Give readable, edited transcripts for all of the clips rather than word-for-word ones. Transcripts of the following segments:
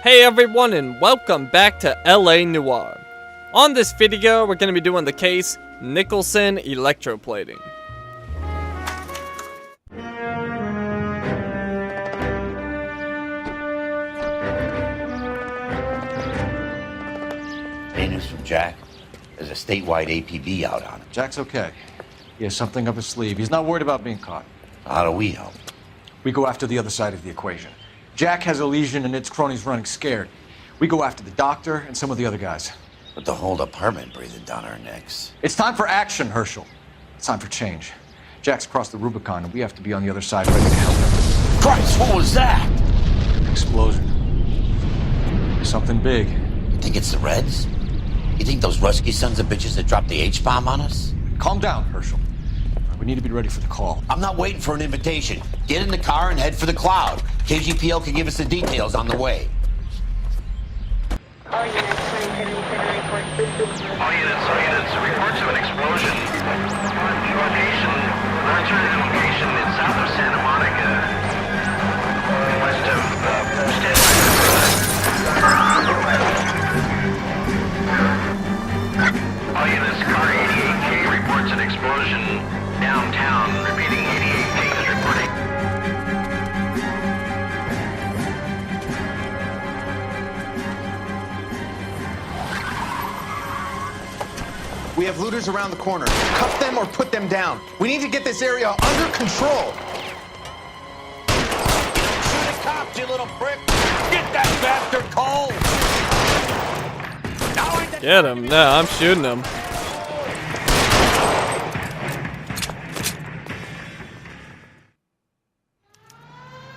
Hey everyone, and welcome back to LA Noire. On this video, we're going to be doing the case Nicholson Electroplating. Any news from Jack? There's a statewide APB out on him. Jack's okay. He has something up his sleeve. He's not worried about being caught. How do we help? We go after the other side of the equation. Jack has a lesion and its cronies running scared. We go after the doctor and some of the other guys. With the whole department breathing down our necks. It's time for action, Herschel. It's time for change. Jack's crossed the Rubicon and we have to be on the other side ready to help him. Christ, what was that? An explosion. Something big. You think it's the Reds? You think those Rusky sons of bitches that dropped the H-bomb on us? Calm down, Herschel. We need to be ready for the call. I'm not waiting for an invitation. Get in the car and head for the cloud. KGPL can give us the details on the way. All units, reports of an explosion. Alternative location in south of Santa Monica, west of All units, car 88K reports an explosion downtown. Repeating, 88K is reporting. We have looters around the corner. Cuff them or put them down. We need to get this area under control. Shoot a cop, you little prick! Get that bastard cold! Get him. No, I'm shooting him.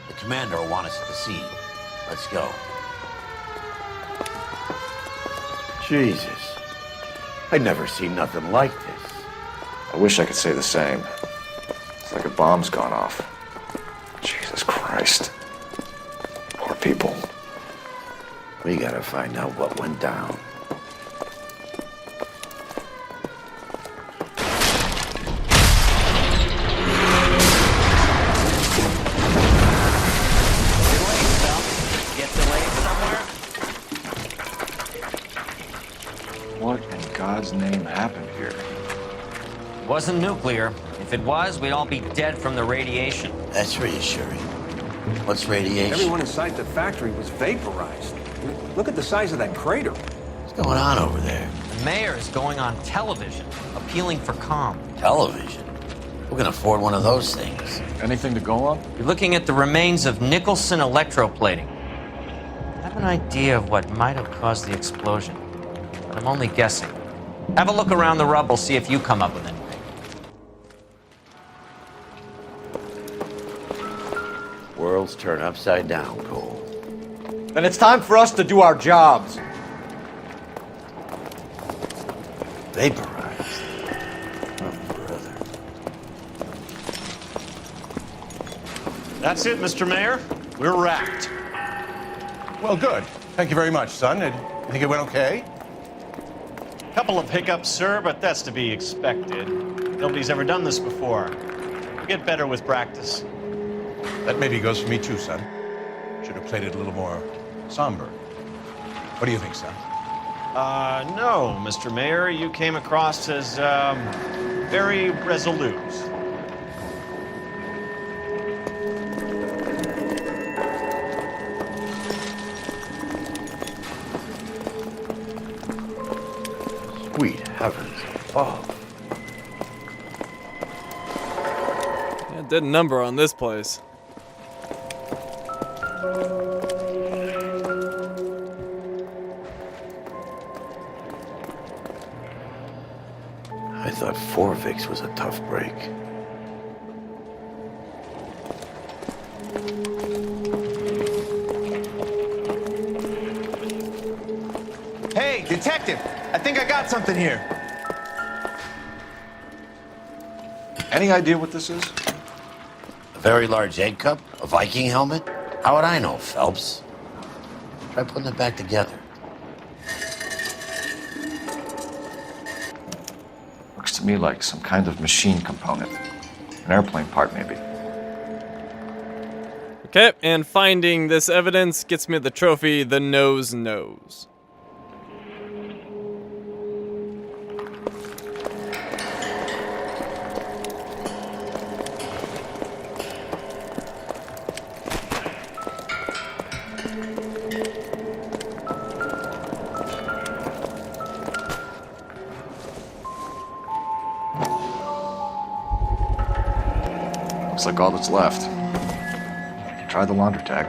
The commander will want us at the scene. Let's go. Jesus. I'd never seen nothing like this. I wish I could say the same. It's like a bomb's gone off. Jesus Christ. Poor people. We gotta find out what went down. What in God's name happened here? It wasn't nuclear. If it was, we'd all be dead from the radiation. That's reassuring. What's radiation? Everyone inside the factory was vaporized. Look at the size of that crater. What's going on over there? The mayor is going on television, appealing for calm. Television? Who can afford one of those things? Anything to go on? You're looking at the remains of Nicholson Electroplating. I have an idea of what might have caused the explosion, but I'm only guessing. Have a look around the rubble, see if you come up with anything. Worlds turn upside down, Cole. Then it's time for us to do our jobs. Vaporized. Oh, brother. That's it, Mr. Mayor. We're wrapped. Well, good. Thank you very much, son. You think it went okay? Couple of hiccups, sir, but that's to be expected. Nobody's ever done this before. We'll get better with practice. That maybe goes for me too, son. Should have played it a little more somber. What do you think, son? No, Mr. Mayor. You came across as, very resolute. Sweet heavens above. Yeah, did a number on this place. I thought Forvix was a tough break. Hey, detective! I think I got something here. Any idea what this is? A very large egg cup? A Viking helmet? How would I know, Phelps? Try putting it back together. Looks to me like some kind of machine component. An airplane part, maybe. Okay, and finding this evidence gets me the trophy, the nose knows. Looks like all that's left. Try the laundry tag.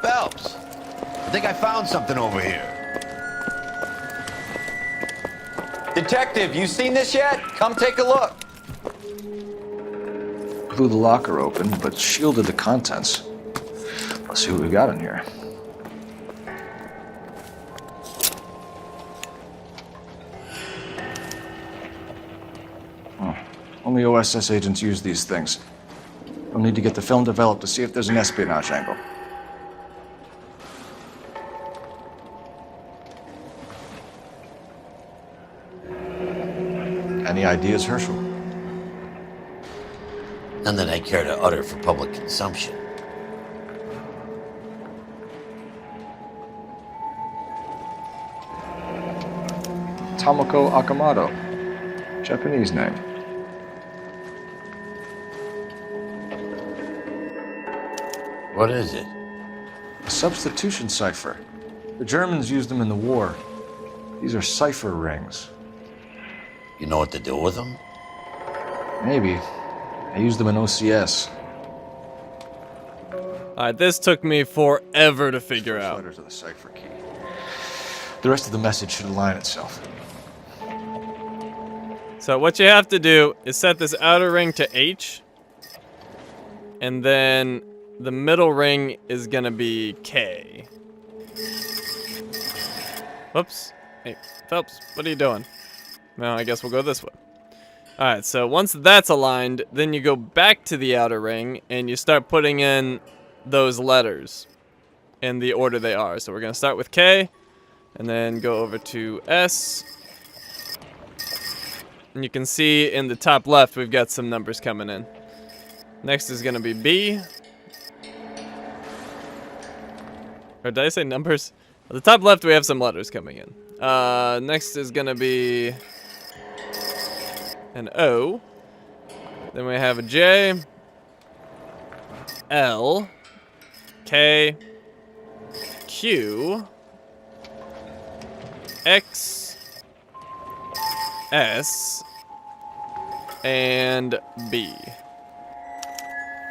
Phelps, I think I found something over here. Detective, you seen this yet? Come take a look. Blew the locker open, but shielded the contents. Let's see what we got in here. Only OSS agents use these things. We'll need to get the film developed to see if there's an espionage angle. Any ideas, Herschel? None that I care to utter for public consumption. Tomoko Akamoto. Japanese name. What is it? A substitution cipher. The Germans used them in the war. These are cipher rings. You know what to do with them? Maybe. I used them in OCS. Alright, this took me forever to figure out. Letter to the cipher key. The rest of the message should align itself. So what you have to do is set this outer ring to H, and then the middle ring is gonna be K. Whoops. Hey, Phelps, what are you doing? No, I guess we'll go this way. Alright, so once that's aligned, then you go back to the outer ring, and you start putting in those letters in the order they are. So we're gonna start with K, and then go over to S. And you can see in the top left, we've got some numbers coming in. Next is gonna be B. Or did I say numbers? At the top left, we have some letters coming in. Next is gonna be an O. Then we have a J, L, K, Q, X, S, and B.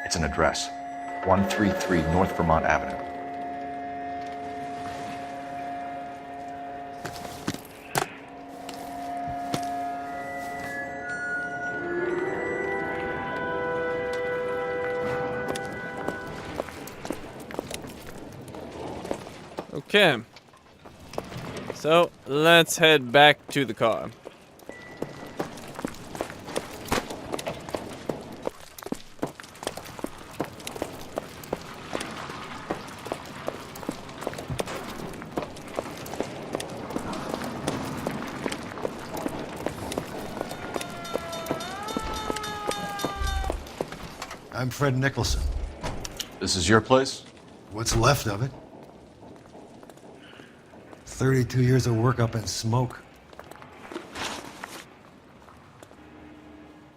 It's an address. 133 North Vermont Avenue. Okay. So, let's head back to the car. I'm Fred Nicholson. This is your place? What's left of it? 32 years of work up in smoke.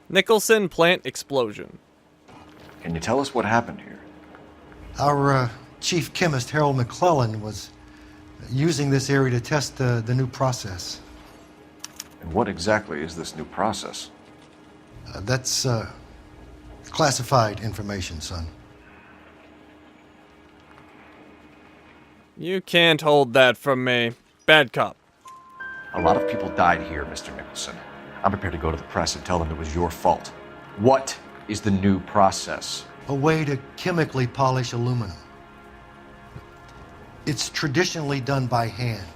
Nicholson plant explosion. Can you tell us what happened here? Our chief chemist, Harold McClellan, was using this area to test the new process. And what exactly is this new process? That's classified information, son. You can't hold that from me. Bad cop. A lot of people died here, Mr. Nicholson. I'm prepared to go to the press and tell them it was your fault. What is the new process? A way to chemically polish aluminum. It's traditionally done by hand.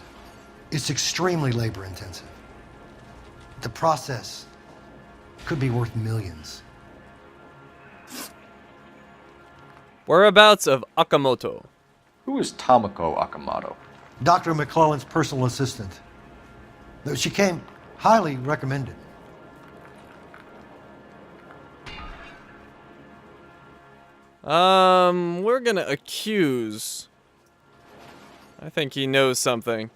It's extremely labor intensive. The process could be worth millions. Whereabouts of Akamoto? Who is Tomoko Akamoto? Dr. McClellan's personal assistant. She came highly recommended. We're gonna accuse. I think he knows something.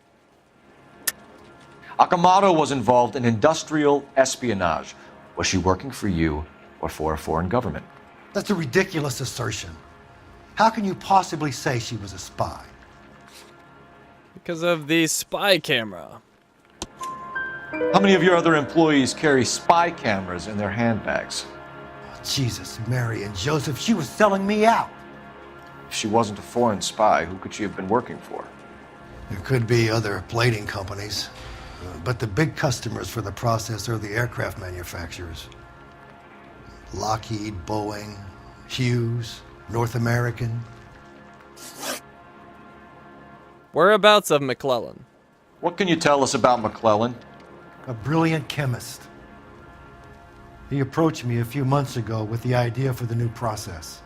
Akamoto was involved in industrial espionage. Was she working for you or for a foreign government? That's a ridiculous assertion. How can you possibly say she was a spy? Because of the spy camera. How many of your other employees carry spy cameras in their handbags? Jesus, Mary and Joseph, she was selling me out. If she wasn't a foreign spy, who could she have been working for? There could be other plating companies, but the big customers for the process are the aircraft manufacturers. Lockheed, Boeing, Hughes, North American. Whereabouts of McClellan? What can you tell us about McClellan? A brilliant chemist. He approached me a few months ago with the idea for the new process.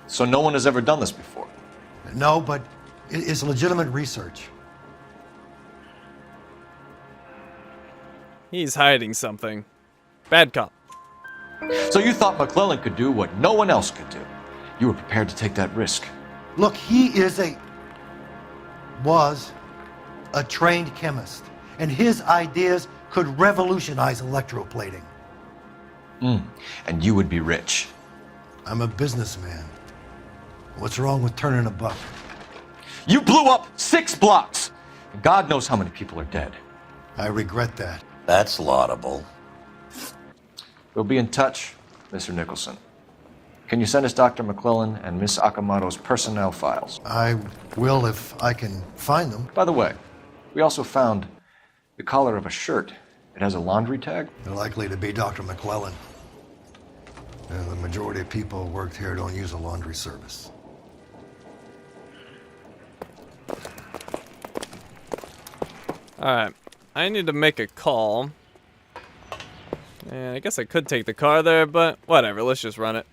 So no one has ever done this before? No, but it's legitimate research. He's hiding something. Bad cop. So you thought McClellan could do what no one else could do. You were prepared to take that risk. Look, he was a trained chemist, and his ideas could revolutionize electroplating. And you would be rich. I'm a businessman. What's wrong with turning a buck? You blew up 6 blocks! And God knows how many people are dead. I regret that. That's laudable. We'll be in touch, Mr. Nicholson. Can you send us Dr. McClellan and Miss Akamoto's personnel files? I will if I can find them. By the way, we also found the collar of a shirt. It has a laundry tag. They're likely to be Dr. McClellan. And the majority of people who worked here don't use a laundry service. Alright. I need to make a call. And I guess I could take the car there, but whatever. Let's just run it.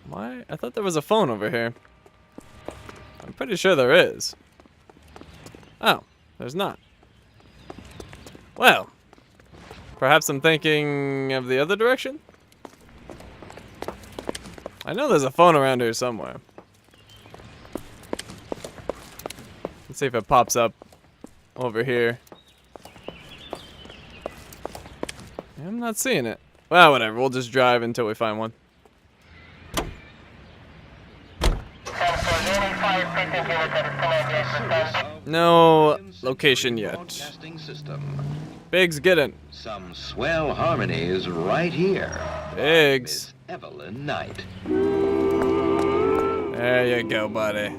Why? I thought there was a phone over here. I'm pretty sure there is. Oh, there's not. Well, perhaps I'm thinking of the other direction? I know there's a phone around here somewhere. Let's see if it pops up over here. I'm not seeing it. Well, whatever. We'll just drive until we find one. No location yet. Biggs, get in. Some swell harmonies right here. Biggs. Evelyn Knight. There you go, buddy.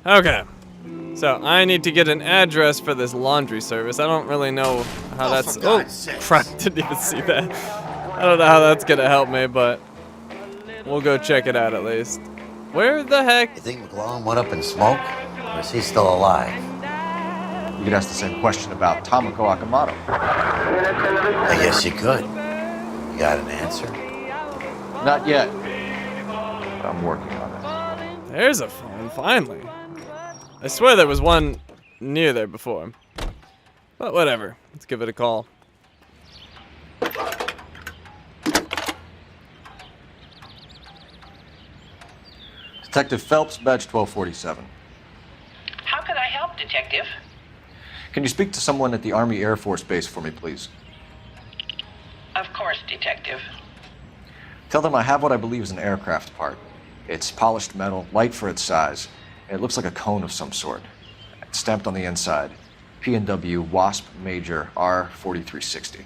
Okay. So, I need to get an address for this laundry service. I don't really know how that's... Oh, crap. Didn't even see that. I don't know how that's going to help me, but we'll go check it out at least. Where the heck? You think McClellan went up in smoke? Or is he still alive? You could ask the same question about Tomoko Akamoto. I guess you could. You got an answer? Not yet. But I'm working on it. There's a phone, finally. I swear there was one near there before. But whatever. Let's give it a call. Detective Phelps, badge 1247. How could I help, Detective? Can you speak to someone at the Army Air Force Base for me, please? Of course, Detective. Tell them I have what I believe is an aircraft part. It's polished metal, light for its size, and it looks like a cone of some sort. It's stamped on the inside. P&W Wasp Major R4360.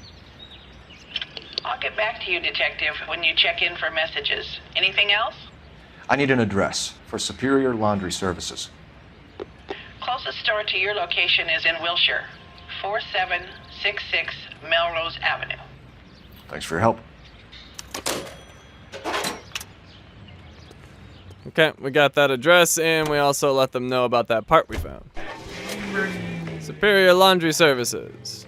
I'll get back to you, Detective, when you check in for messages. Anything else? I need an address for Superior Laundry Services. Closest store to your location is in Wilshire, 4766 Melrose Avenue. Thanks for your help. Okay, we got that address, and we also let them know about that part we found. Superior Laundry Services.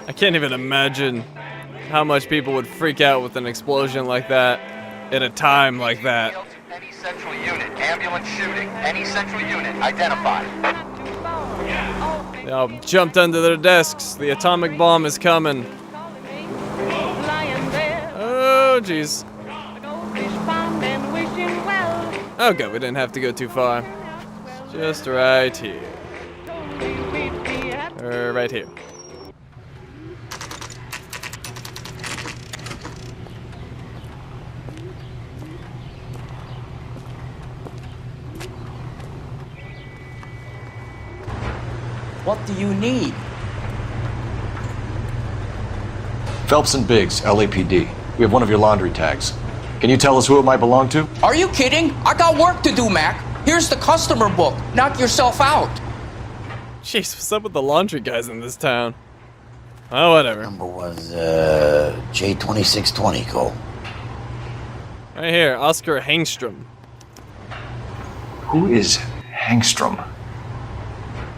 I can't even imagine how much people would freak out with an explosion like that at a time like that. Any central unit, ambulance shooting, any central unit, identified. They all jumped under their desks. The atomic bomb is coming. Oh, jeez. Oh, good. We didn't have to go too far. Just right here. Right here. What do you need? Phelps and Biggs, LAPD. We have one of your laundry tags. Can you tell us who it might belong to? Are you kidding? I got work to do, Mac. Here's the customer book. Knock yourself out. Jeez, what's up with the laundry guys in this town? Oh, whatever. Number was J2620, Cole. Right here, Oscar Hangstrom. Who is Hangstrom?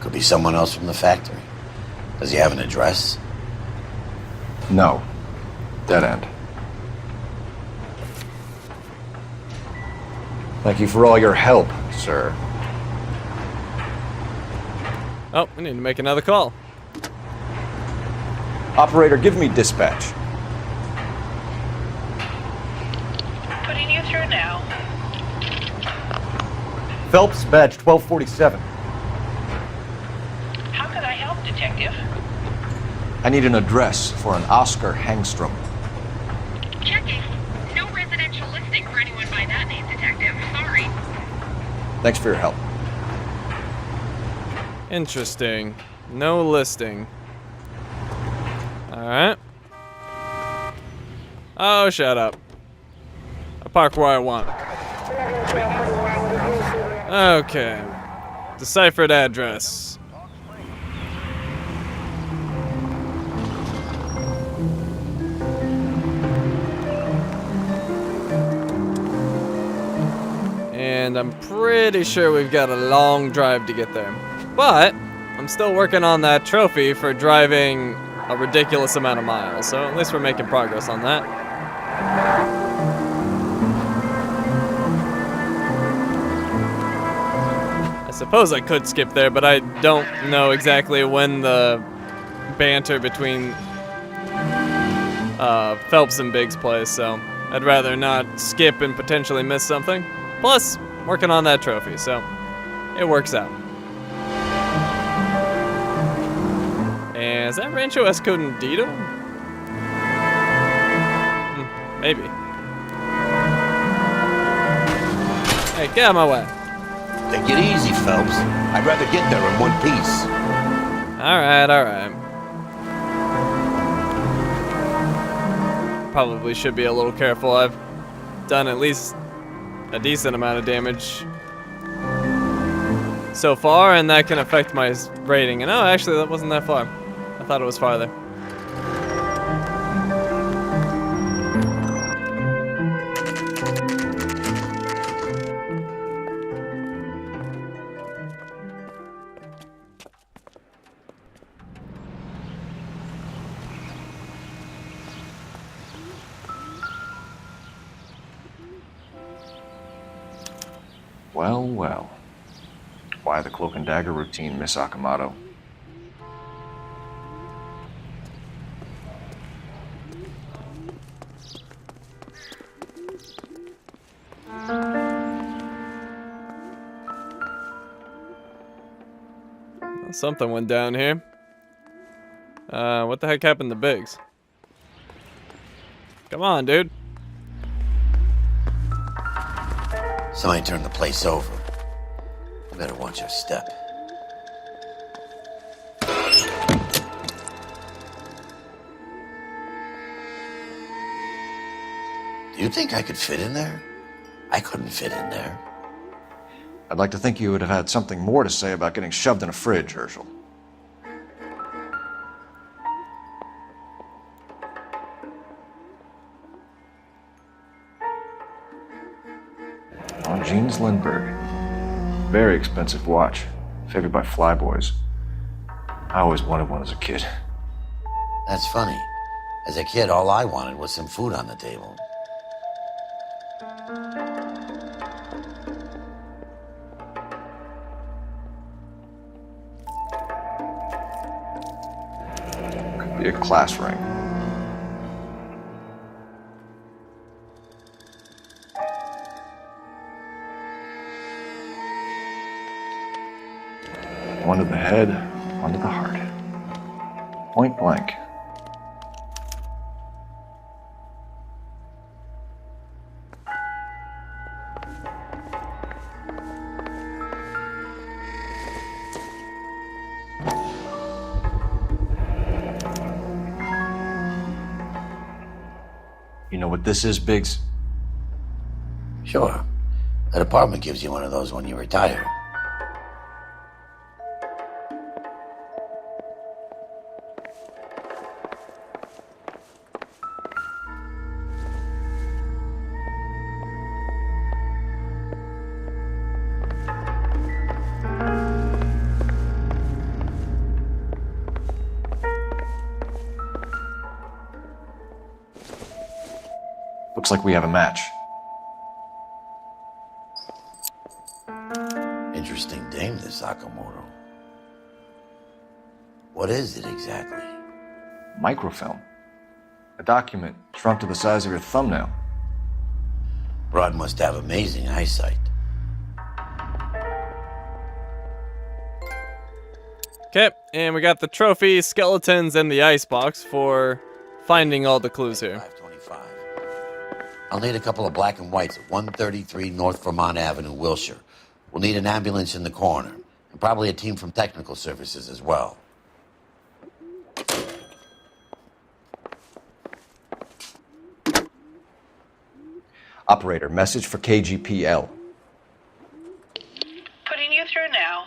Could be someone else from the factory. Does he have an address? No. Dead end. Thank you for all your help, sir. Oh, we need to make another call. Operator, give me dispatch. Putting you through now. Phelps, badge 1247. How could I help, Detective? I need an address for an Oscar Hangstrom. Checking. No residential listing for anyone by that name, Detective. Sorry. Thanks for your help. Interesting. No listing. Alright. Oh, shut up. I park where I want. Okay. Deciphered address. And I'm pretty sure we've got a long drive to get there. But I'm still working on that trophy for driving a ridiculous amount of miles, so at least we're making progress on that. I suppose I could skip there, but I don't know exactly when the banter between Phelps and Biggs plays, so I'd rather not skip and potentially miss something. Plus, working on that trophy, so it works out. And is that Rancho Escondido? Maybe. Hey, get out of my way. Take it easy, Phelps. I'd rather get there in one piece. Alright, alright. Probably should be a little careful. I've done at least a decent amount of damage so far, and that can affect my rating. And oh, actually, that wasn't that far. I thought it was farther. Well, well. Why the cloak and dagger routine, Miss Akamoto? Something went down here. What the heck happened to Biggs? Come on, dude. Somebody turned the place over. You better watch your step. Do you think I could fit in there? I couldn't fit in there. I'd like to think you would have had something more to say about getting shoved in a fridge, Herschel. On Jeans Lindbergh. Very expensive watch. Favored by flyboys. I always wanted one as a kid. That's funny. As a kid, all I wanted was some food on the table. a class ring. One to the head, one to the heart. Point blank. You know what this is, Biggs? Sure. That apartment gives you one of those when you retire. Looks like we have a match. Interesting dame, this Sakamoto. What is it exactly? Microfilm. A document shrunk to the size of your thumbnail. Broad must have amazing eyesight. Okay, and we got the trophy, skeletons, and the icebox for finding all the clues here. 525. I'll need a couple of black and whites at 133 North Vermont Avenue, Wilshire. We'll need an ambulance in the corner, and probably a team from technical services as well. Operator, message for KGPL. Putting you through now.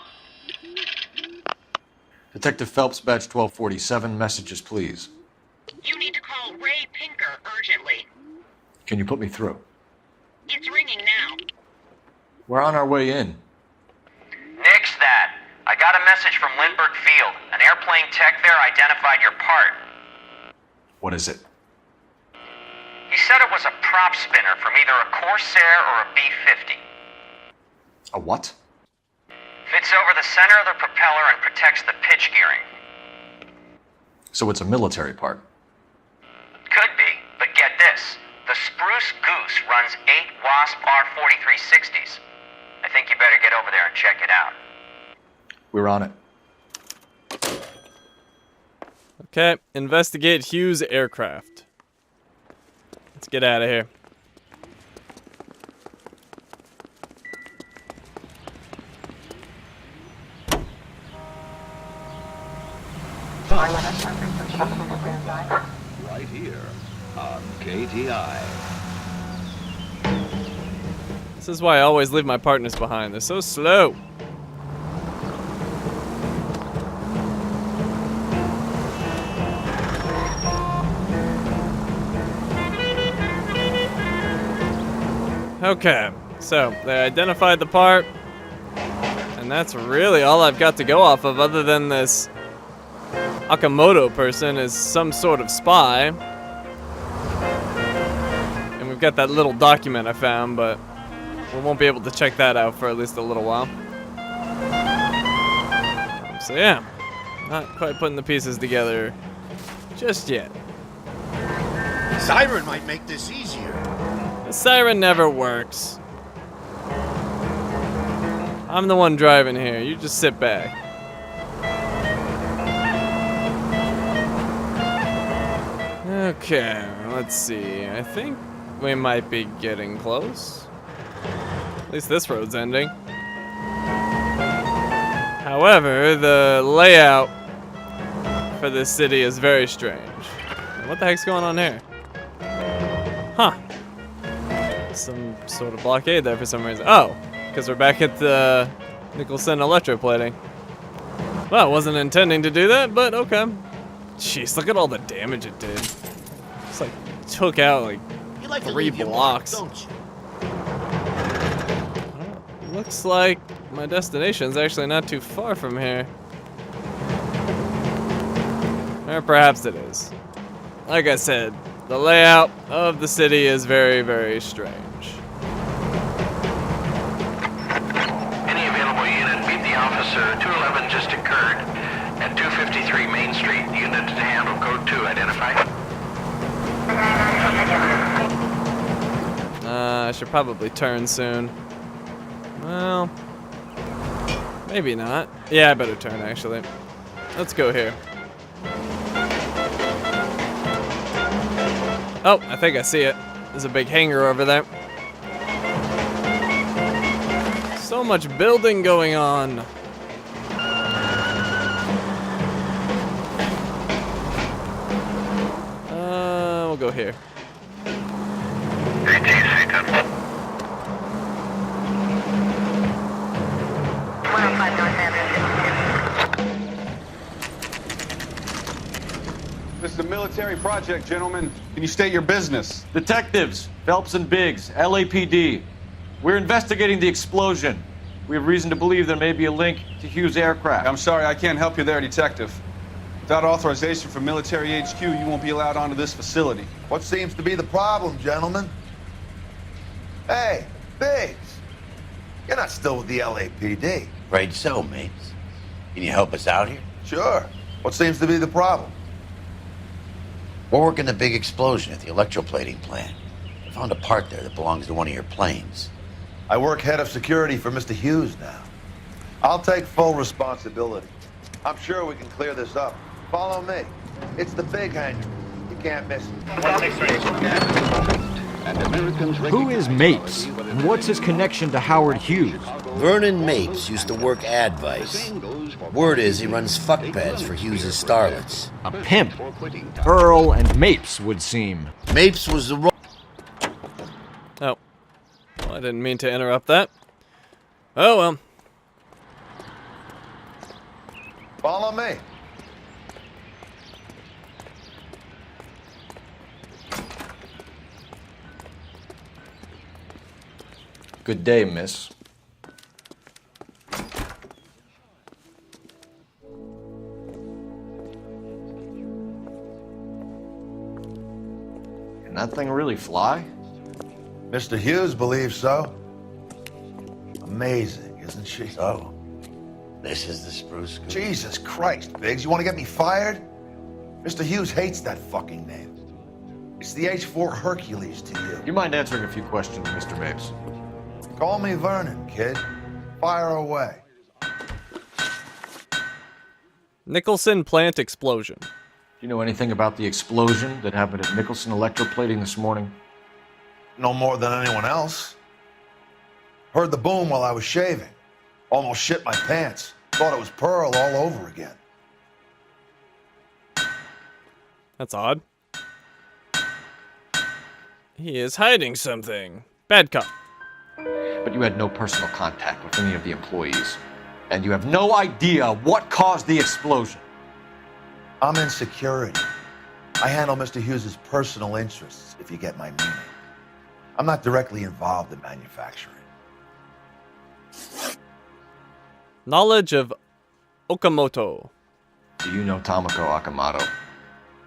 Detective Phelps, badge 1247, messages please. You need to call Ray Pinker urgently. Can you put me through? It's ringing now. We're on our way in. Nix that. I got a message from Lindbergh Field. An airplane tech there identified your part. What is it? He said it was a prop spinner from either a Corsair or a B-50. A what? Fits over the center of the propeller and protects the pitch gearing. So it's a military part. Could be, but get this. The Spruce Goose runs 8 Wasp R-4360s. I think you better get over there and check it out. We're on it. Okay, investigate Hughes Aircraft. Let's get out of here. Right here on KTI. This is why I always leave my partners behind. They're so slow. Okay, so they identified the part, and that's really all I've got to go off of, other than this Akamoto person is some sort of spy. And we've got that little document I found, but we won't be able to check that out for at least a little while. So yeah, not quite putting the pieces together just yet. Siren might make this easier. The siren never works. I'm the one driving here. You just sit back. Okay, let's see. I think we might be getting close. At least this road's ending. However, the layout for this city is very strange. What the heck's going on here? Huh. Some sort of blockade there for some reason. Oh, because we're back at the Nicholson Electroplating. Well, I wasn't intending to do that, but okay. Jeez, look at all the damage it did. It's like took out like 3 blocks. Don't you? Looks like my destination's actually not too far from here. Or perhaps it is. Like I said, the layout of the city is very, very strange. Any available unit, meet the officer. 211 just occurred. At 253 Main Street, unit to handle code 2 identified. I should probably turn soon. Well, maybe not. Yeah, I better turn, actually. Let's go here. Oh, I think I see it. There's a big hangar over there. So much building going on. We'll go here. This is a military project, gentlemen. Can you state your business? Detectives, Phelps and Biggs, LAPD. We're investigating the explosion. We have reason to believe there may be a link to Hughes Aircraft. I'm sorry, I can't help you there, Detective. Without authorization from military HQ, you won't be allowed onto this facility. What seems to be the problem, gentlemen? Hey, Biggs. You're not still with the LAPD. Afraid so, mates. Can you help us out here? Sure. What seems to be the problem? We're working the big explosion at the electroplating plant. I found a part there that belongs to one of your planes. I work head of security for Mr. Hughes now. I'll take full responsibility. I'm sure we can clear this up. Follow me. It's the big hangar. You can't miss it. Who is Mapes? And what's his connection to Howard Hughes? Vernon Mapes used to work advice. Word is he runs fuck beds for Hughes' starlets. A pimp. Earl and Mapes would seem. Mapes was the Oh. Well, I didn't mean to interrupt that. Oh, well. Follow me. Good day, miss. Can that thing really fly? Mr. Hughes believes so. Amazing, isn't she? Oh, this is the spruce scoop. Jesus Christ, Biggs, you want to get me fired? Mr. Hughes hates that fucking name. It's the H-4 Hercules to you. Do you mind answering a few questions, Mr. Mapes? Call me Vernon, kid. Fire away. Nicholson plant explosion. Do you know anything about the explosion that happened at Nicholson Electroplating this morning? No more than anyone else. Heard the boom while I was shaving. Almost shit my pants. Thought it was Pearl all over again. That's odd. He is hiding something. Bad cop. But you had no personal contact with any of the employees. And you have no idea what caused the explosion. I'm in security. I handle Mr. Hughes' personal interests, if you get my meaning. I'm not directly involved in manufacturing. Knowledge of Okamoto. Do you know Tomoko Akamoto?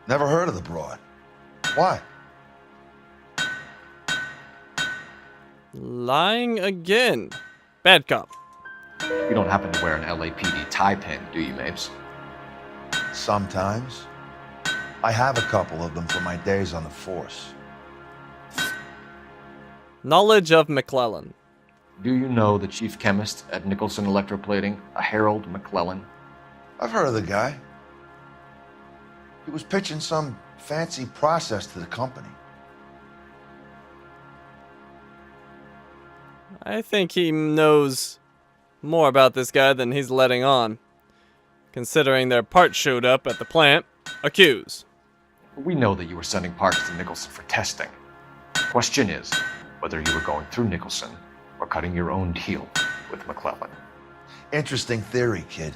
Never heard of the broad. Why? Lying again. Bad cop. You don't happen to wear an LAPD tie pin, do you, Mapes? Sometimes. I have a couple of them from my days on the force. Knowledge of McClellan. Do you know the chief chemist at Nicholson Electroplating, a Harold McClellan? I've heard of the guy. He was pitching some fancy process to the company. I think he knows more about this guy than he's letting on, considering their parts showed up at the plant. Accused. We know that you were sending parts to Nicholson for testing. The question is whether you were going through Nicholson or cutting your own deal with McClellan. Interesting theory, kid.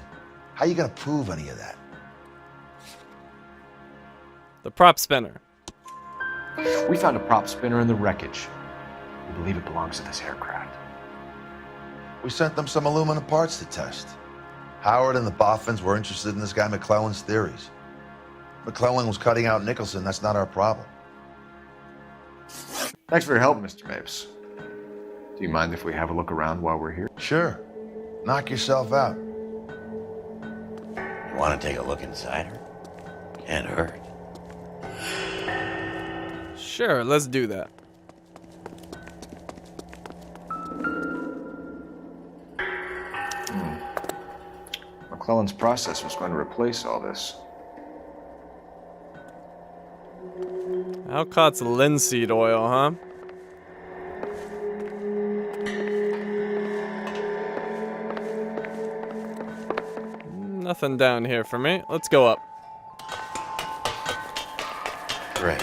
How you gonna prove any of that? The prop spinner. We found a prop spinner in the wreckage. We believe it belongs to this aircraft. We sent them some aluminum parts to test. Howard and the Boffins were interested in this guy McClellan's theories. McClellan was cutting out Nicholson. That's not our problem. Thanks for your help, Mr. Mapes. Do you mind if we have a look around while we're here? Sure. Knock yourself out. Want to take a look inside her? Can't hurt. Sure, let's do that. McClellan's process was going to replace all this. Alcott's linseed oil, huh? Nothing down here for me. Let's go up. Great.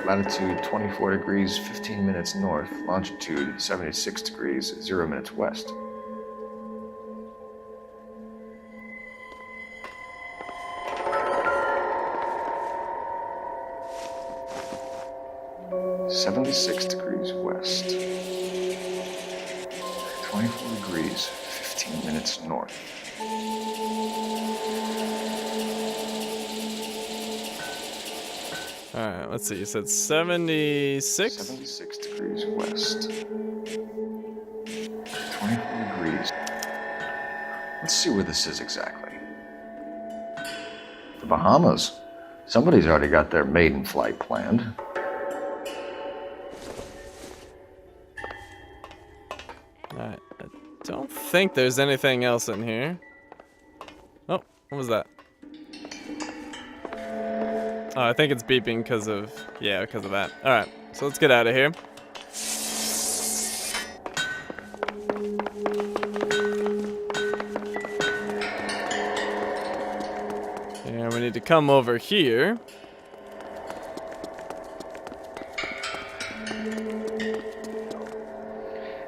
Latitude 24 degrees, 15 minutes north. Longitude 76 degrees, 0 minutes west. .76 degrees west. 24 degrees, 15 minutes north. Alright, let's see. You said 76? 76 degrees west. 24 degrees. Let's see where this is exactly. The Bahamas. Somebody's already got their maiden flight planned. Alright, I don't think there's anything else in here. Oh, what was that? Oh, I think it's beeping because of, yeah, because of that. Alright, so let's get out of here. And we need to come over here.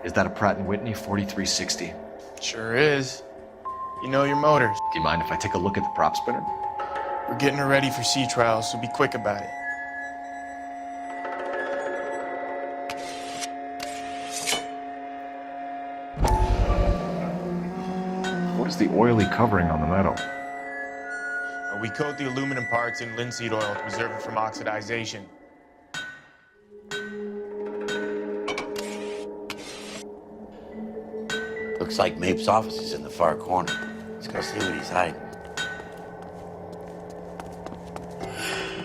Is that a Pratt & Whitney 4360? Sure is. You know your motors. Do you mind if I take a look at the prop spinner? We're getting her ready for sea trials, so be quick about it. What is the oily covering on the metal? We coat the aluminum parts in linseed oil to preserve it from oxidization. Looks like Mapes' office is in the far corner. Let's go see what he's hiding.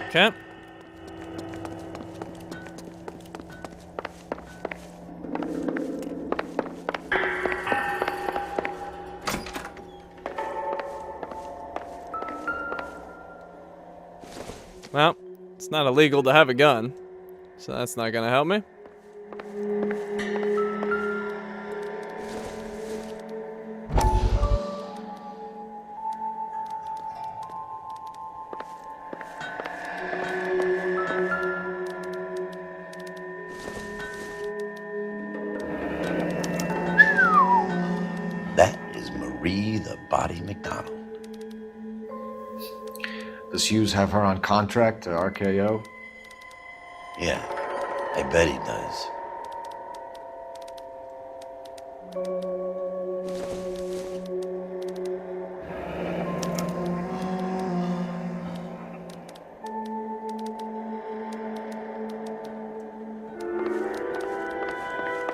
Okay. Well, it's not illegal to have a gun, so that's not gonna help me. That is Marie the Body McDonald. Does Hughes have her on contract to RKO? Yeah, I bet he does.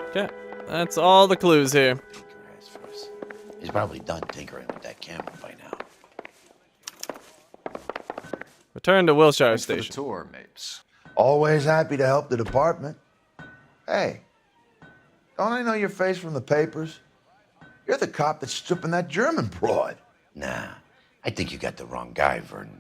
Okay, that's all the clues here. He's probably done tinkering with that camera by now. Return to Wilshire Thanks for the Station. tour, Mapes. Always happy to help the department. Hey, don't I know your face from the papers? You're the cop that's stripping that German broad. Nah, I think you got the wrong guy, Vernon.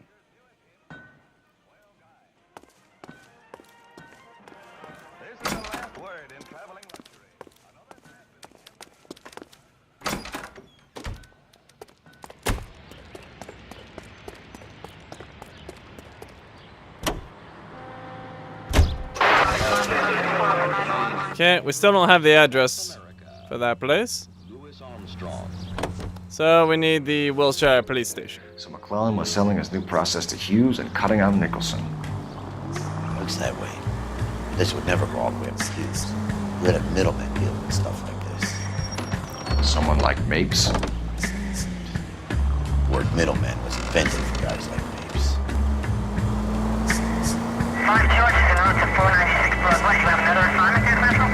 Okay, we still don't have the address for that place. So we need the Wilshire Police Station. So McClellan was selling his new process to Hughes and cutting out Nicholson. Looks that way. This would never go all the way up to Hughes. Let a middleman deal with stuff like this. Someone like Mapes? The word middleman was invented for guys like Mapes. 5 George is en route to 496 Broadwest. You have another assignment, International?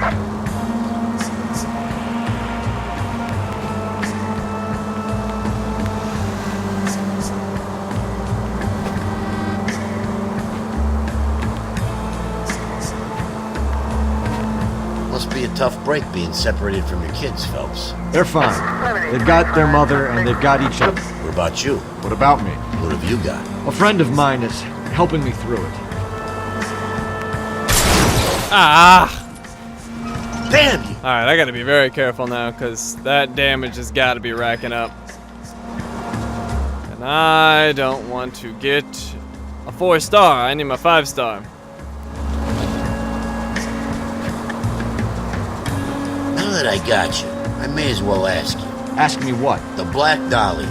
Must be a tough break being separated from your kids, Phelps. They're fine. They've got their mother and they've got each other. What about you? What about me? What have you got? A friend of mine is helping me through it. Ah! Damn you! Alright, I gotta be very careful now, because that damage has gotta be racking up. And I don't want to get a 4-star. I need my 5-star. Now that I got you, I may as well ask you. Ask me what? The Black Dahlia.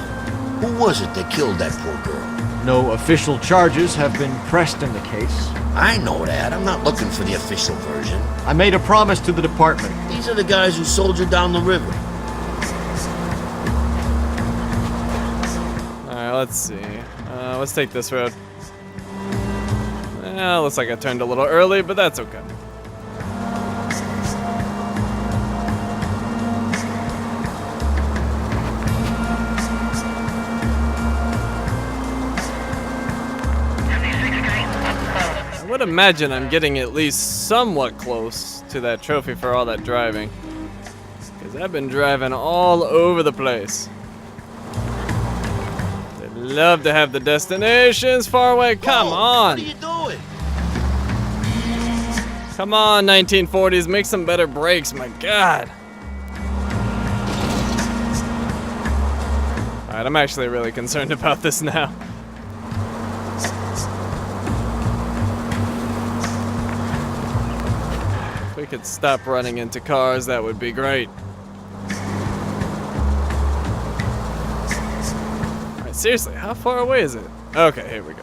Who was it that killed that poor girl? No official charges have been pressed in the case. I know that. I'm not looking for the official version. I made a promise to the department. These are the guys who soldiered down the river. Alright, let's see. Let's take this road. Looks like I turned a little early, but that's okay. I would imagine I'm getting at least somewhat close to that trophy for all that driving. Because I've been driving all over the place. They'd love to have the destinations far away. Come on! What are you doing? Come on, 1940s, make some better brakes, my god. Alright, I'm actually really concerned about this now. If we could stop running into cars, that would be great. Alright, seriously, how far away is it? Okay, here we go.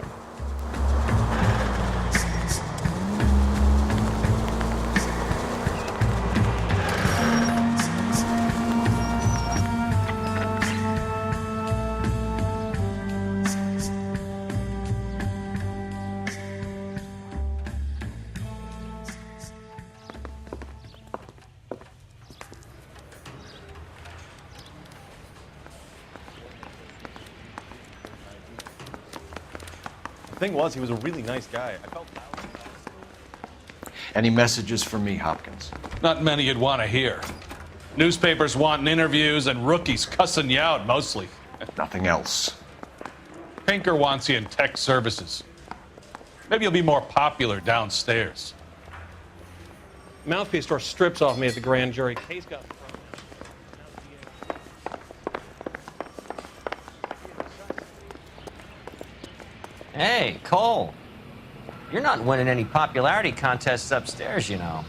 The thing was, he was a really nice guy. I felt loud. Any messages for me, Hopkins? Not many you'd want to hear. Newspapers wanting interviews and rookies cussing you out, mostly. Nothing else. Pinker wants you in tech services. Maybe you'll be more popular downstairs. Mouthpiece tore strips off me at the grand jury. Case got thrown. Hey, Cole. You're not winning any popularity contests upstairs, you know.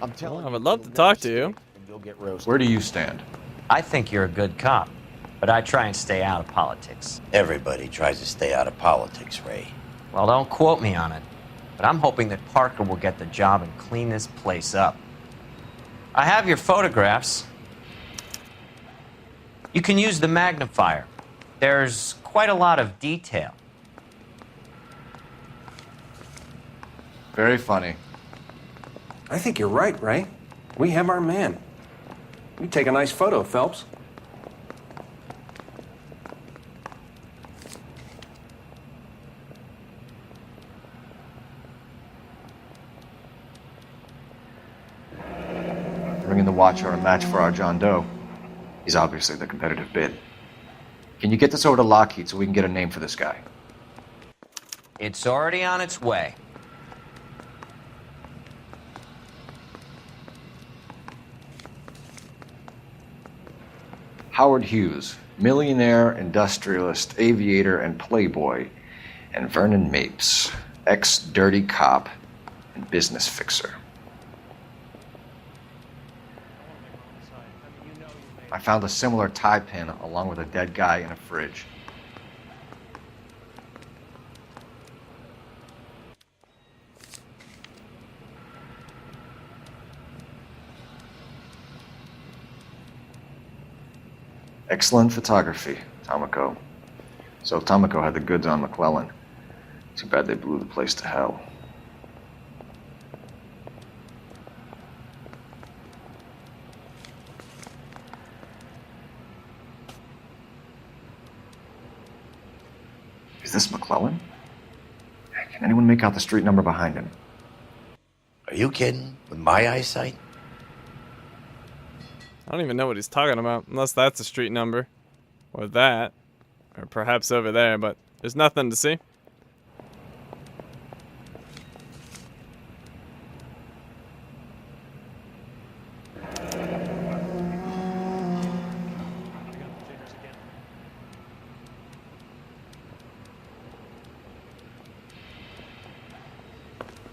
I'm telling I would love to talk to you. Where do you stand? I think you're a good cop, but I try and stay out of politics. Everybody tries to stay out of politics, Ray. Well, don't quote me on it, but I'm hoping that Parker will get the job and clean this place up. I have your photographs. You can use the magnifier. There's quite a lot of detail. Very funny. I think you're right, Ray. We have our man. You take a nice photo, Phelps. Bringing the Watcher a match for our John Doe. He's obviously the competitive bid. Can you get this over to Lockheed so we can get a name for this guy? It's already on its way. Howard Hughes, millionaire, industrialist, aviator, and playboy, and Vernon Mapes, ex-dirty cop and business fixer. I found a similar tie pin along with a dead guy in a fridge. Excellent photography, Tomoko. So Tomoko had the goods on McClellan. Too bad they blew the place to hell. Is this McClellan? Can anyone make out the street number behind him? Are you kidding? With my eyesight? I don't even know what he's talking about, unless that's a street number. Or that. Or perhaps over there, but there's nothing to see.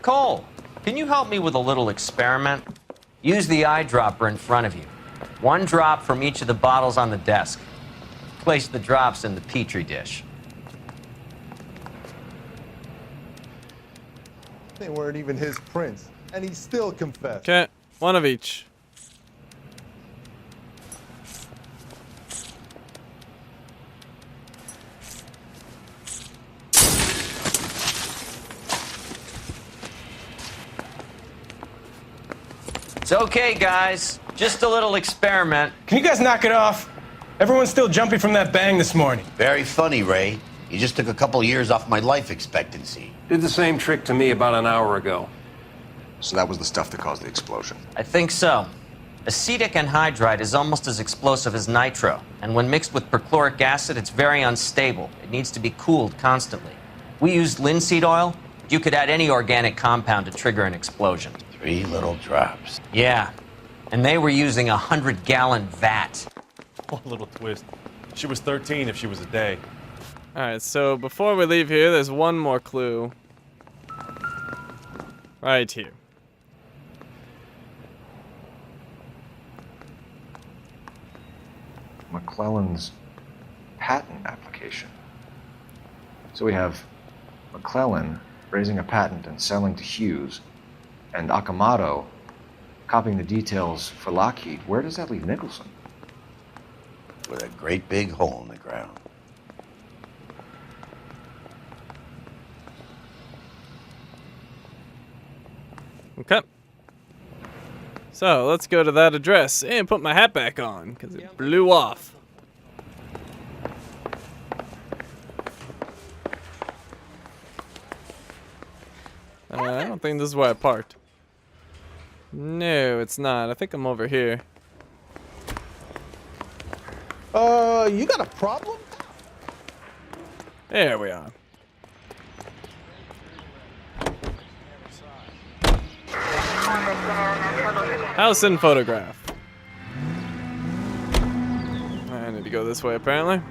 Cole, can you help me with a little experiment? Use the eyedropper in front of you. One drop from each of the bottles on the desk. Place the drops in the petri dish. They weren't even his prints, and he still confessed. Okay, one of each. It's okay, guys. Just a little experiment. Can you guys knock it off? Everyone's still jumping from that bang this morning. Very funny, Ray. You just took a couple years off my life expectancy. Did the same trick to me about an hour ago. So that was the stuff that caused the explosion. I think so. Acetic anhydride is almost as explosive as nitro, and when mixed with perchloric acid, it's very unstable. It needs to be cooled constantly. We used linseed oil. You could add any organic compound to trigger an explosion. 3 little drops. Yeah, and they were using a 100-gallon vat. One little twist. She was 13 if she was a day. Alright, so before we leave here, there's one more clue. Right here. McClellan's patent application. So we have McClellan raising a patent and selling to Hughes, and Akamoto copying the details for Lockheed. Where does that leave Nicholson? With a great big hole in the ground. Okay. So, let's go to that address and put my hat back on, because it blew off. I don't think this is where I parked. No, it's not. I think I'm over here. You got a problem? There we are. House and photograph. I need to go this way, apparently.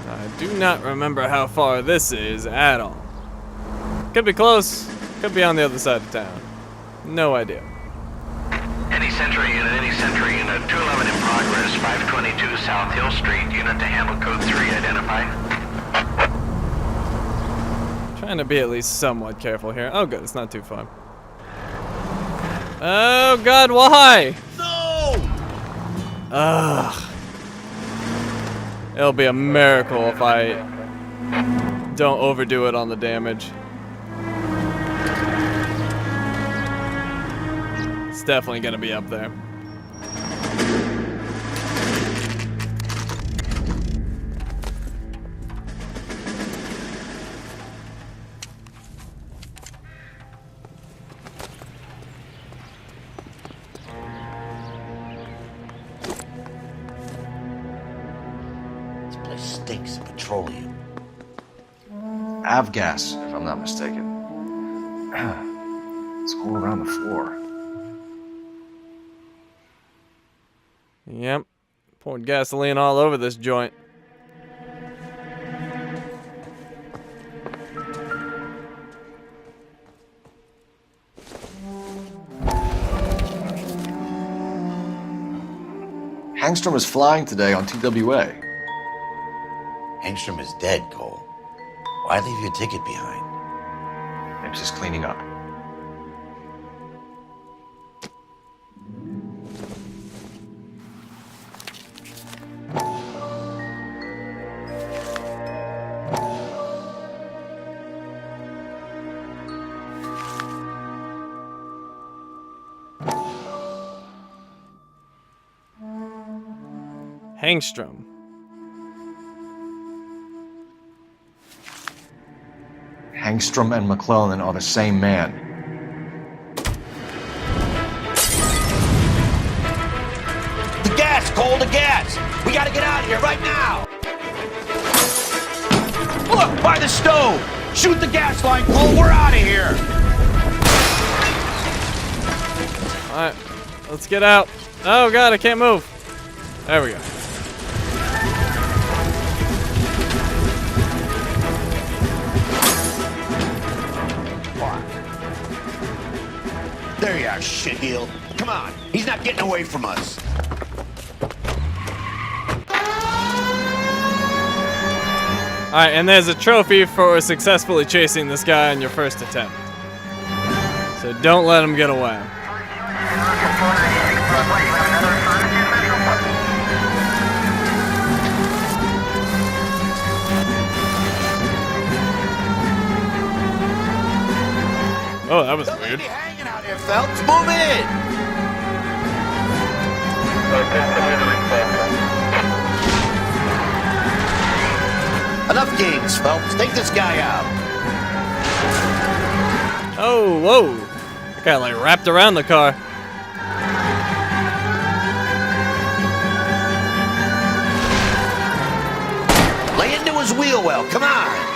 I do not remember how far this is at all. Could be close. Could be on the other side of town. No idea. Any Century unit, 211 in progress, 522 South Hill Street, unit to handle code 3, identify. Trying to be at least somewhat careful here. Oh good, it's not too far. Oh god, why? No! Ugh. It'll be a miracle if I don't overdo it on the damage. It's definitely gonna be up there. This place stinks of petroleum. Avgas, if I'm not mistaken. It's all around the floor. Yep. Poured gasoline all over this joint. Hangstrom is flying today on TWA. Hangstrom is dead, Cole. Why leave your ticket behind? Maybe just cleaning up. Hangstrom. Hangstrom and McClellan are the same man. The gas, Cole, the gas! We gotta get out of here right now! Look, by the stove! Shoot the gas line, Cole, we're out of here! Alright, let's get out. Oh god, I can't move. There we go. There you are, shitheel. Come on, he's not getting away from us. Alright, and there's a trophy for successfully chasing this guy on your first attempt. So don't let him get away. Oh, that was weird. Hanging out here, Phelps. Move in! Enough games, Phelps. Take this guy out. Oh, whoa. That guy like wrapped around the car. Lay into his wheel well. Come on.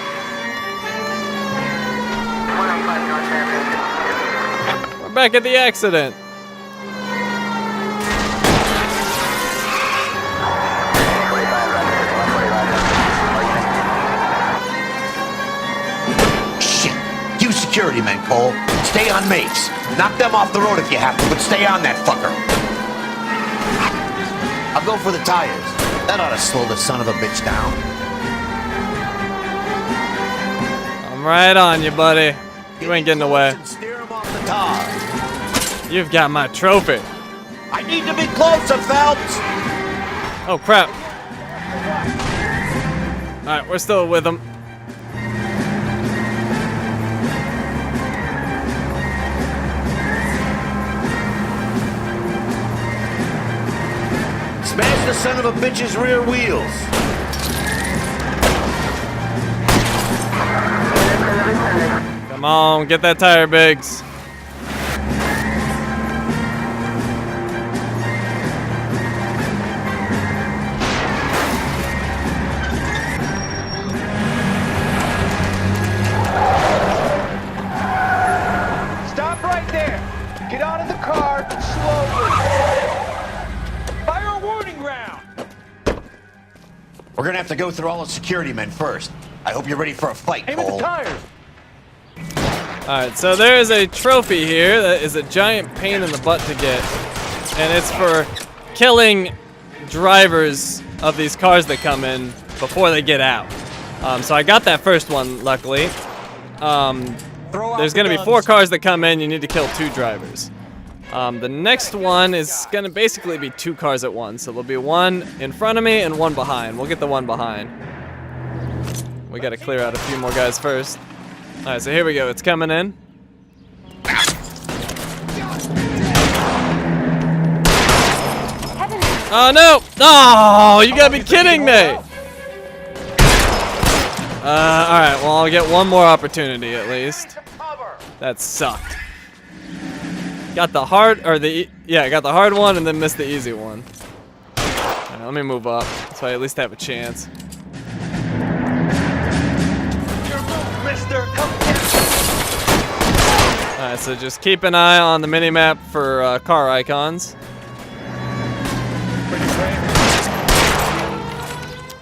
We're back at the accident. Shit. You security men, Cole. Stay on Mapes. Knock them off the road if you have to, but stay on that fucker. I'll go for the tires. That ought to slow the son of a bitch down. I'm right on you, buddy. You ain't getting away. Steer him off the tar. You've got my trophy. I need to be closer, Phelps. Oh, crap. Alright, we're still with him. Smash the son of a bitch's rear wheels. Come on, get that tire, Biggs. Stop right there. Get out of the car slowly. Fire a warning round. We're gonna have to go through all the security men first. I hope you're ready for a fight, Aim at Cole. the tires. Alright, so there is a trophy here that is a giant pain in the butt to get. And it's for killing drivers of these cars that come in before they get out. So I got that first one, luckily. There's going to be 4 cars that come in. You need to kill 2 drivers. The next one is going to basically be 2 cars at once. So there'll be one in front of me and one behind. We'll get the one behind. We got to clear out a few more guys first. Alright, so here we go. It's coming in. Oh no! Oh, you gotta be kidding me! Alright, well, I'll get one more opportunity at least. That sucked. Got the hard, or the, yeah, got the hard one and then missed the easy one. Alright, let me move up so I at least have a chance. Alright, so just keep an eye on the minimap for car icons.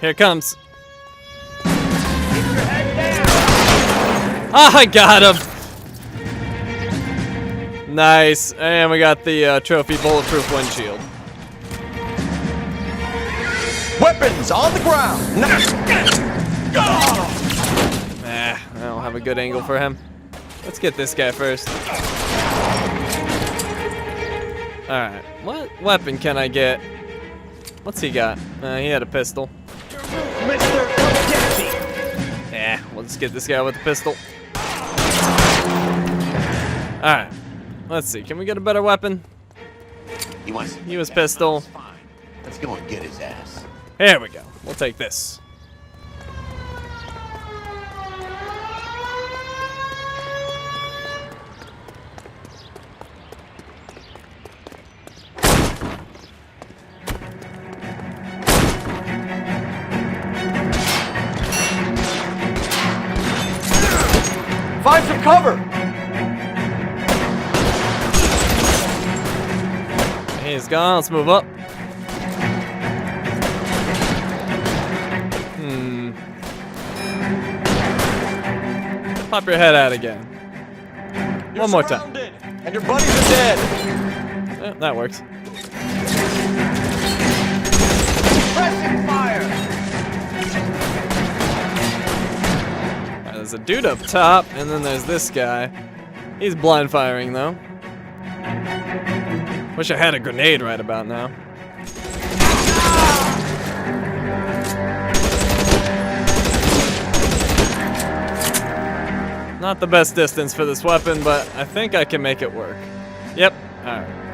Here it comes. Ah, I got him! Nice, and we got the trophy Bulletproof Windshield. Weapons on the ground. I don't have a good angle for him. Let's get this guy first. Alright, what weapon can I get? What's he got? He had a pistol. Yeah, we'll just get this guy with a pistol. Alright, let's see. Can we get a better weapon? He was pistol. Let's go and get his ass. Here we go. We'll take this. Find some cover! He's gone. Let's move up. Pop your head out again. One more time. And your buddies are dead. Yeah, that works. Pressing fire! There's a dude up top, and then there's this guy. He's blind firing, though. Wish I had a grenade right about now. Not the best distance for this weapon, but I think I can make it work. Yep. Alright.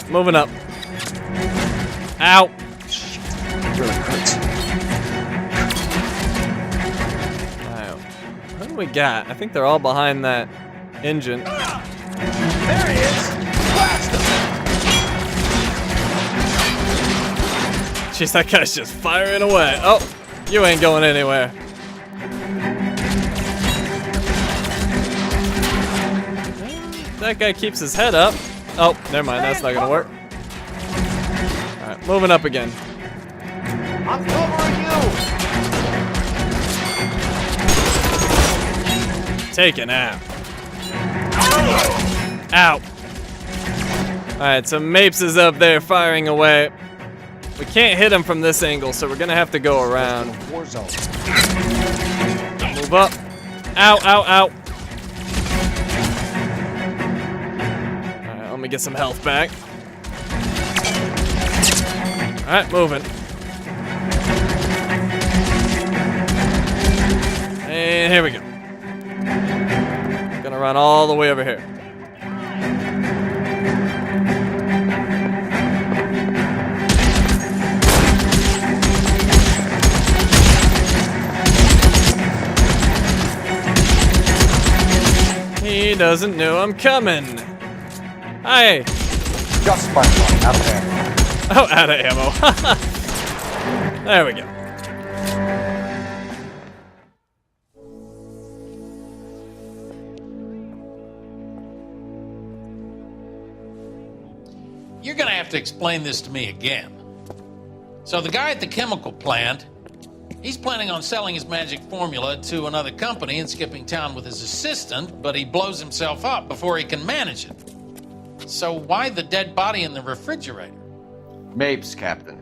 Moving up. Ow. Really hurts. Wow. What do we got? I think they're all behind that engine. There he is! Blast him! Jeez, that guy's just firing away. Oh, you ain't going anywhere. That guy keeps his head up. Oh, never mind. That's not gonna work. All right, moving up again. I'm covering you! Taken out. Ow. Alright, so Mapes is up there firing away. We can't hit him from this angle, so we're gonna have to go around. War zone. Move up. Ow, ow, ow. Alright, let me get some health back. Alright, moving. And here we go. Gonna run all the way over here. He doesn't know I'm coming. Hi. Just my luck, out of ammo. Oh, out of ammo. There we go. You're gonna have to explain this to me again. So the guy at the chemical plant, he's planning on selling his magic formula to another company and skipping town with his assistant, but he blows himself up before he can manage it. So why the dead body in the refrigerator? Mapes, Captain.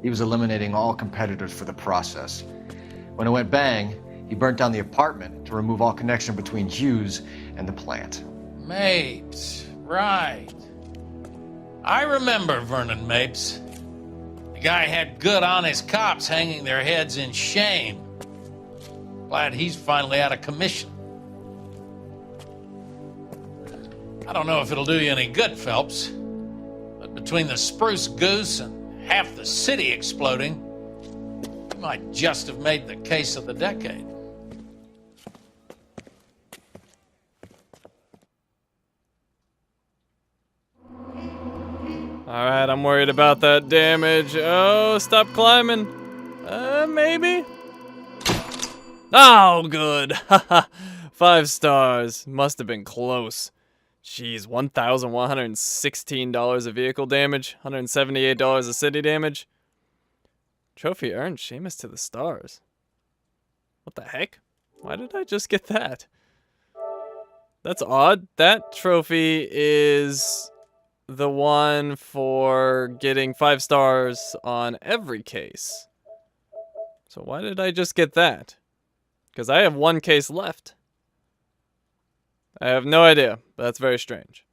He was eliminating all competitors for the process. When it went bang, he burnt down the apartment to remove all connection between Hughes and the plant. Mapes, right. I remember Vernon Mapes. The guy had good honest cops hanging their heads in shame. Glad he's finally out of commission. I don't know if it'll do you any good, Phelps, but between the spruce goose and half the city exploding, you might just have made the case of the decade. Alright, I'm worried about that damage. Oh, stop climbing. Maybe? Oh, good. Haha. 5 stars. Must have been close. Jeez, $1,116 of vehicle damage, $178 of city damage. Trophy earned, Shamus to the stars. What the heck? Why did I just get that? That's odd. That trophy is the one for getting 5 stars on every case. So why did I just get that? Because I have 1 case left. I have no idea, but that's very strange.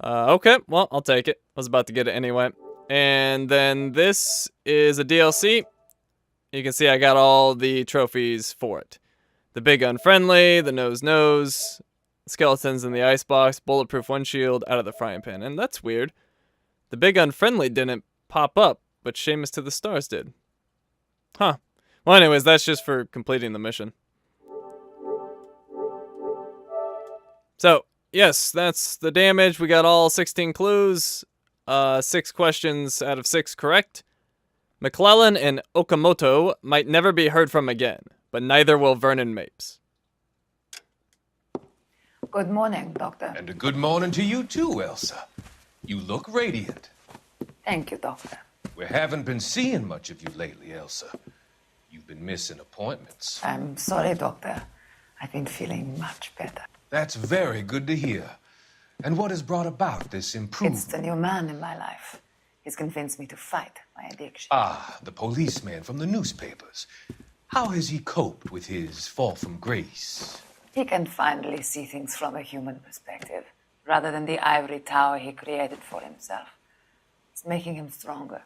Okay, well, I'll take it. I was about to get it anyway. And then this is a DLC. You can see I got all the trophies for it. The Big Unfriendly, the Nose, Skeletons in the Icebox, Bulletproof Windshield, Out of the Frying Pan. And that's weird. The Big Unfriendly didn't pop up, but Shamus to the Stars did. Huh. Well, anyways, that's just for completing the mission. So, yes, that's the damage. We got all 16 clues. 6 questions out of 6 correct. McClellan and Okamoto might never be heard from again, but neither will Vernon Mapes. Good morning, Doctor. And a good morning to you too, Elsa. You look radiant. Thank you, Doctor. We haven't been seeing much of you lately, Elsa. You've been missing appointments. I'm sorry, Doctor. I've been feeling much better. That's very good to hear. And what has brought about this improvement? It's the new man in my life. He's convinced me to fight my addiction. Ah, the policeman from the newspapers. How has he coped with his fall from grace? He can finally see things from a human perspective, rather than the ivory tower he created for himself. It's making him stronger.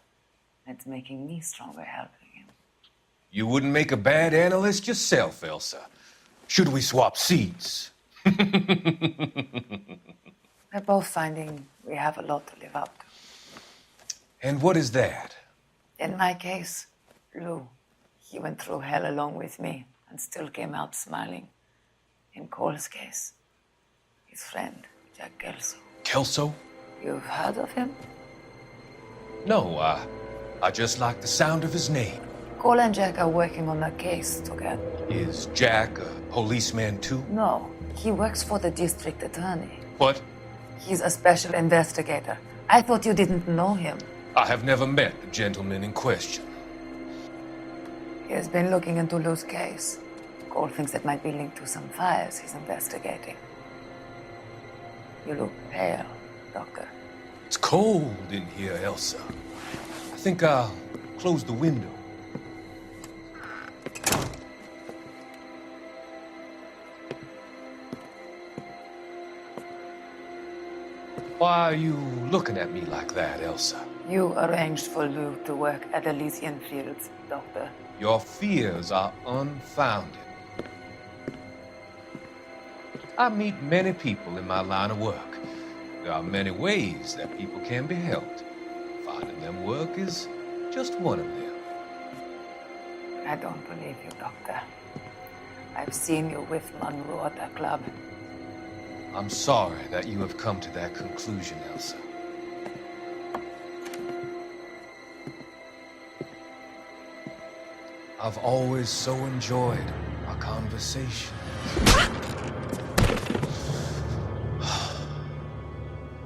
It's making me stronger helping him. You wouldn't make a bad analyst yourself, Elsa. Should we swap seats? We're both finding we have a lot to live up to. And what is that? In my case, Lou. He went through hell along with me and still came out smiling. In Cole's case, his friend, Jack Kelso. Kelso? You've heard of him? No, I just like the sound of his name. Cole and Jack are working on a case together. Is Jack a policeman too? No, he works for the district attorney. What? He's a special investigator. I thought you didn't know him. I have never met the gentleman in question. He has been looking into Lou's case. Cole thinks it might be linked to some fires he's investigating. You look pale, Doctor. It's cold in here, Elsa. I think I'll close the window. Why are you looking at me like that, Elsa? You arranged for Lou to work at Elysian Fields, Doctor. Your fears are unfounded. I meet many people in my line of work. There are many ways that people can be helped. Finding them work is just one of them. I don't believe you, Doctor. I've seen you with Monroe at the club. I'm sorry that you have come to that conclusion, Elsa. I've always so enjoyed our conversation.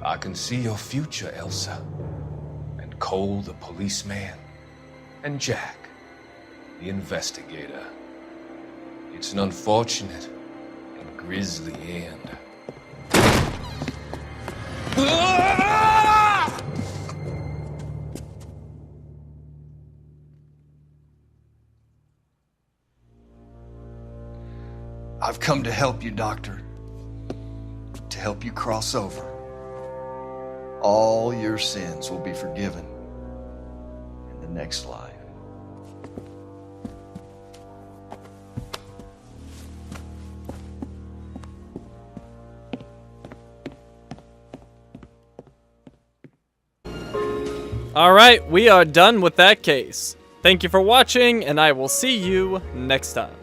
I can see your future, Elsa. And Cole, the policeman. And Jack, the investigator. It's an unfortunate and grisly end. I've come to help you, Doctor. To help you cross over. All your sins will be forgiven in the next life. Alright, we are done with that case. Thank you for watching, and I will see you next time.